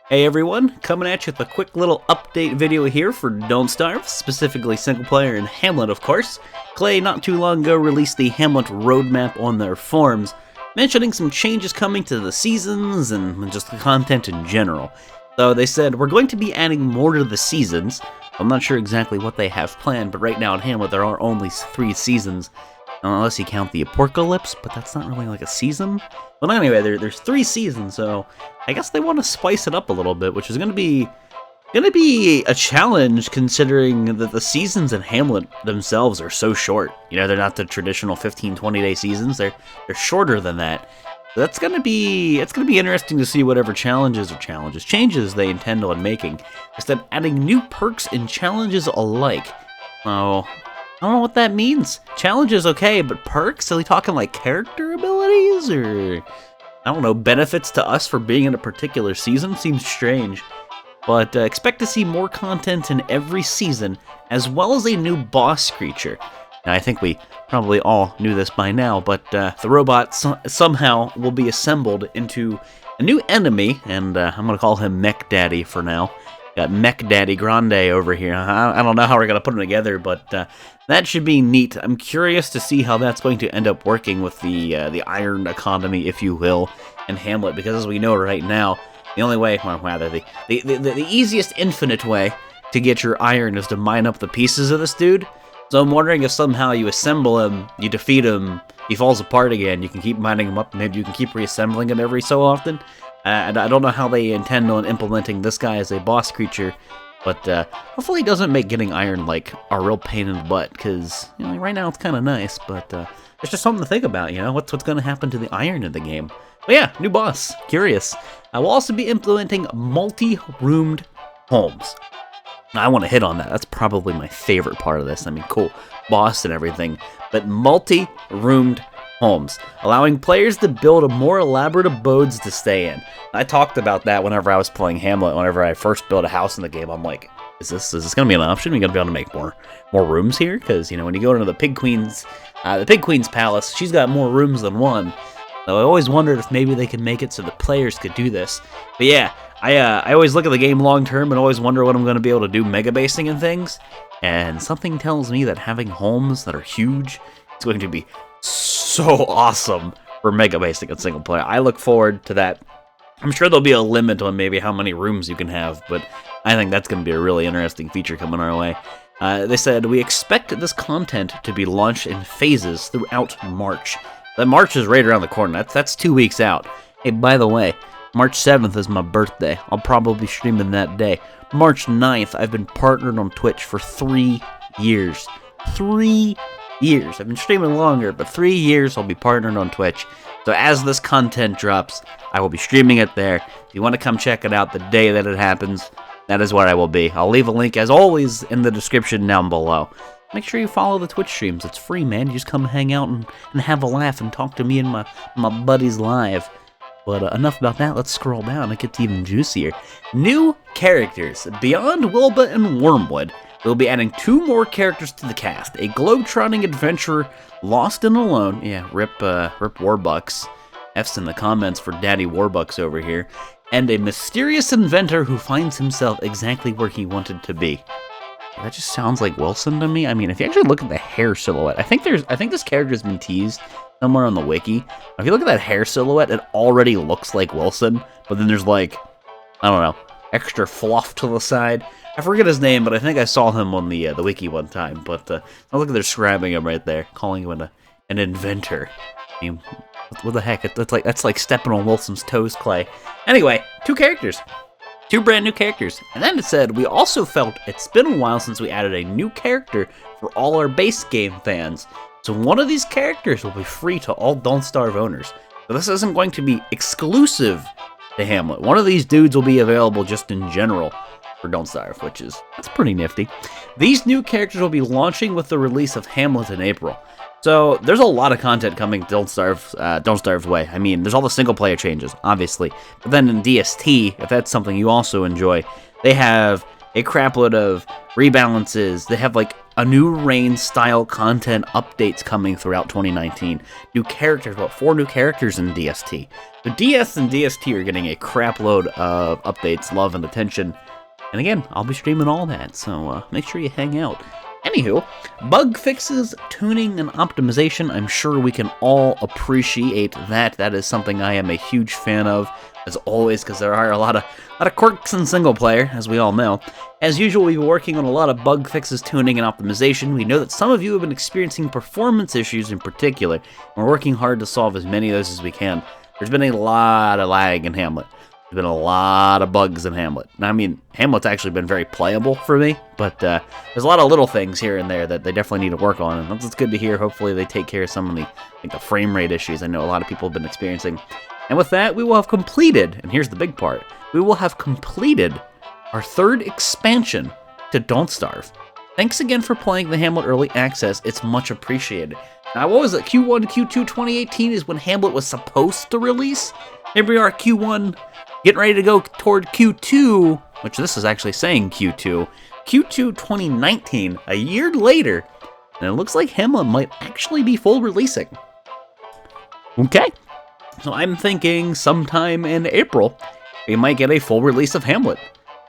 Hey everyone, coming at you with a quick little update video here for Don't Starve, specifically single player and Hamlet of course. Klei not too long ago released the Hamlet Roadmap on their forums, mentioning some changes coming to the seasons and just the content in general. So they said, we're going to be adding more to the seasons. I'm not sure exactly what they have planned, but right now in Hamlet there are only 3 seasons. Unless you count the Apocalypse, but that's not really like a season. But anyway, there's 3 seasons, so I guess they want to spice it up a little bit, which is going to be a challenge considering that the seasons in Hamlet themselves are so short. You know, they're not the traditional 15-20 day seasons. They're shorter than that. So it's going to be interesting to see whatever changes they intend on making. Instead, adding new perks and challenges alike. So I don't know what that means. Challenges, okay, but perks? Are we talking like character abilities, or I don't know, benefits to us for being in a particular season? Seems strange. But expect to see more content in every season, as well as a new boss creature. Now, I think we probably all knew this by now, but the robot somehow will be assembled into a new enemy, and I'm going to call him Mech Daddy for now. Got Mech Daddy Grande over here. I don't know how we're going to put them together, but that should be neat. I'm curious to see how that's going to end up working with the iron economy, if you will, in Hamlet, because as we know right now, the only way, well, rather, the easiest infinite way to get your iron is to mine up the pieces of this dude. So I'm wondering if somehow you assemble him, you defeat him, he falls apart again, you can keep mining him up, maybe you can keep reassembling him every so often. And I don't know how they intend on implementing this guy as a boss creature, but hopefully it doesn't make getting iron like a real pain in the butt, because you know, right now it's kind of nice, but it's just something to think about, you know, what's going to happen to the iron in the game. But yeah, new boss, curious. I will also be implementing multi-roomed homes. Now, I want to hit on that. That's probably my favorite part of this. I mean, cool, boss and everything, but multi-roomed homes, allowing players to build more elaborate abodes to stay in. I talked about that whenever I was playing Hamlet. Whenever I first built a house in the game, I'm like, is this going to be an option? We're going to be able to make more rooms here? Because, you know, when you go into the Pig Queen's palace, she's got more rooms than one. So I always wondered if maybe they could make it so the players could do this. But yeah, I always look at the game long term and always wonder what I'm going to be able to do mega basing and things. And something tells me that having homes that are huge is going to be so awesome for mega basing and single player. I look forward to that. I'm sure there'll be a limit on maybe how many rooms you can have, but I think that's going to be a really interesting feature coming our way. They said, we expect this content to be launched in phases throughout March. That March is right around the corner. That's 2 weeks out. Hey, by the way, March 7th is my birthday. I'll probably be streaming that day. March 9th, I've been partnered on Twitch for 3 years. 3 years. I've been streaming longer, but 3 years I'll be partnered on Twitch. So as this content drops, I will be streaming it there. If you want to come check it out the day that it happens, that is where I will be. I'll leave a link, as always, in the description down below. Make sure you follow the Twitch streams. It's free, man. You just come hang out and have a laugh and talk to me and my buddies live. But enough about that. Let's scroll down. It gets even juicier. New characters. Beyond Wilba and Wormwood, we'll be adding 2 more characters to the cast. A globe-trotting adventurer lost and alone. Yeah, rip Warbucks. F's in the comments for Daddy Warbucks over here. And a mysterious inventor who finds himself exactly where he wanted to be. That just sounds like Wilson to me. I mean, if you actually look at the hair silhouette, I think this character's been teased somewhere on the wiki. If you look at that hair silhouette, it already looks like Wilson, but then there's like, I don't know, extra fluff to the side. I forget his name, but I think I saw him on the wiki one time. But look at they're describing him right there, calling him an inventor. I mean, what the heck? That's like stepping on Wilson's toes, Klei. Anyway, 2 characters. 2 brand new characters. And then it said, we also felt it's been a while since we added a new character for all our base game fans. So one of these characters will be free to all Don't Starve owners. So this isn't going to be exclusive to Hamlet. One of these dudes will be available just in general for Don't Starve, that's pretty nifty. These new characters will be launching with the release of Hamlet in April. So there's a lot of content coming Don't Starve's way. I mean, there's all the single player changes, obviously. But then in DST, if that's something you also enjoy, they have a crapload of rebalances. They have like a new reign style content updates coming throughout 2019. New characters, about 4 new characters in DST. The DS and DST are getting a crap load of updates, love, and attention. And again, I'll be streaming all that, so make sure you hang out. Anywho, bug fixes, tuning, and optimization, I'm sure we can all appreciate that. That is something I am a huge fan of, as always, because there are a lot of quirks in single player, as we all know. As usual, we've been working on a lot of bug fixes, tuning, and optimization. We know that some of you have been experiencing performance issues in particular, and we're working hard to solve as many of those as we can. There's been a lot of lag in Hamlet. There's been a lot of bugs in Hamlet. I mean, Hamlet's actually been very playable for me, but there's a lot of little things here and there that they definitely need to work on, and that's good to hear. Hopefully they take care of some of the frame rate issues I know a lot of people have been experiencing. And with that, we will have completed, and here's the big part, we will have completed our 3rd expansion to Don't Starve. Thanks again for playing the Hamlet Early Access, it's much appreciated. Now, what was it, Q1, Q2 2018 is when Hamlet was supposed to release? Here we are, Q1, getting ready to go toward Q2, which this is actually saying Q2. Q2 2019, a year later, and it looks like Hamlet might actually be full releasing. Okay, so I'm thinking sometime in April, we might get a full release of Hamlet.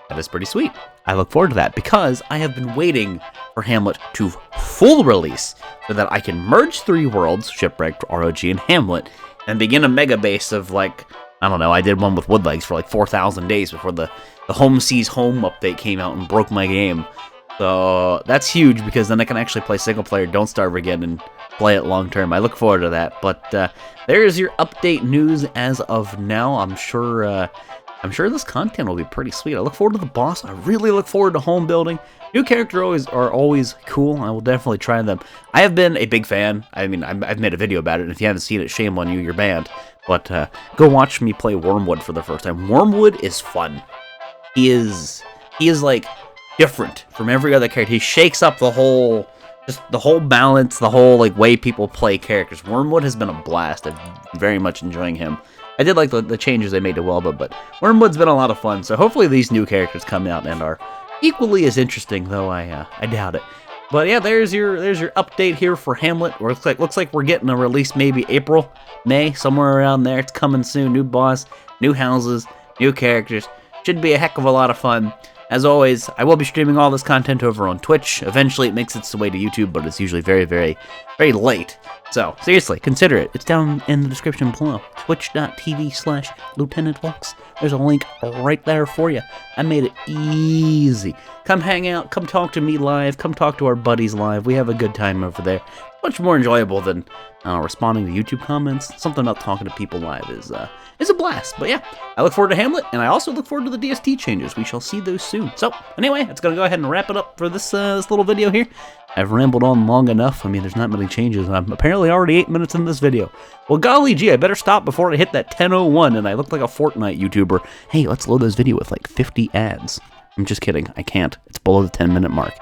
That is pretty sweet. I look forward to that because I have been waiting for Hamlet to full release so that I can merge 3 worlds, Shipwrecked, ROG, and Hamlet, and begin a mega base of I don't know, I did one with Woodlegs for 4,000 days before the Home Sees Home update came out and broke my game. So that's huge because then I can actually play single player Don't Starve again and play it long term. I look forward to that. But there's your update news as of now. I'm sure this content will be pretty sweet. I look forward to the boss. I really look forward to home building. New characters are always cool. I will definitely try them. I have been a big fan. I mean, I've made a video about it, and if you haven't seen it, shame on you, you're banned. But go watch me play Wormwood for the first time. Wormwood is fun. He is different from every other character. He shakes up the whole balance, the whole way people play characters. Wormwood has been a blast. I'm very much enjoying him. I did like the changes they made to Welba, but Wormwood's been a lot of fun. So hopefully these new characters come out and are equally as interesting, though I doubt it. But yeah, there's your update here for Hamlet. Looks like we're getting a release maybe April, May, somewhere around there. It's coming soon. New boss, new houses, new characters. Should be a heck of a lot of fun. As always, I will be streaming all this content over on Twitch. Eventually it makes its way to YouTube, but it's usually very, very, very late. So, seriously, consider it. It's down in the description below. Twitch.tv/Lieutenant Volx. There's a link right there for you. I made it easy. Come hang out, come talk to me live, come talk to our buddies live. We have a good time over there. Much more enjoyable than responding to YouTube comments. Something about talking to people live is a blast. But yeah, I look forward to Hamlet, and I also look forward to the DST changes. We shall see those soon. So anyway, that's going to go ahead and wrap it up for this little video here. I've rambled on long enough. I mean, there's not many changes, and I'm apparently already 8 minutes in this video. Well, golly gee, I better stop before I hit that 10:01, and I look like a Fortnite YouTuber. Hey, let's load this video with 50 ads. I'm just kidding. I can't. It's below the 10-minute mark.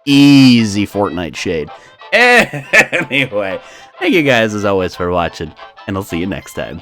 Easy Fortnite shade. Anyway, thank you guys as always for watching, and I'll see you next time.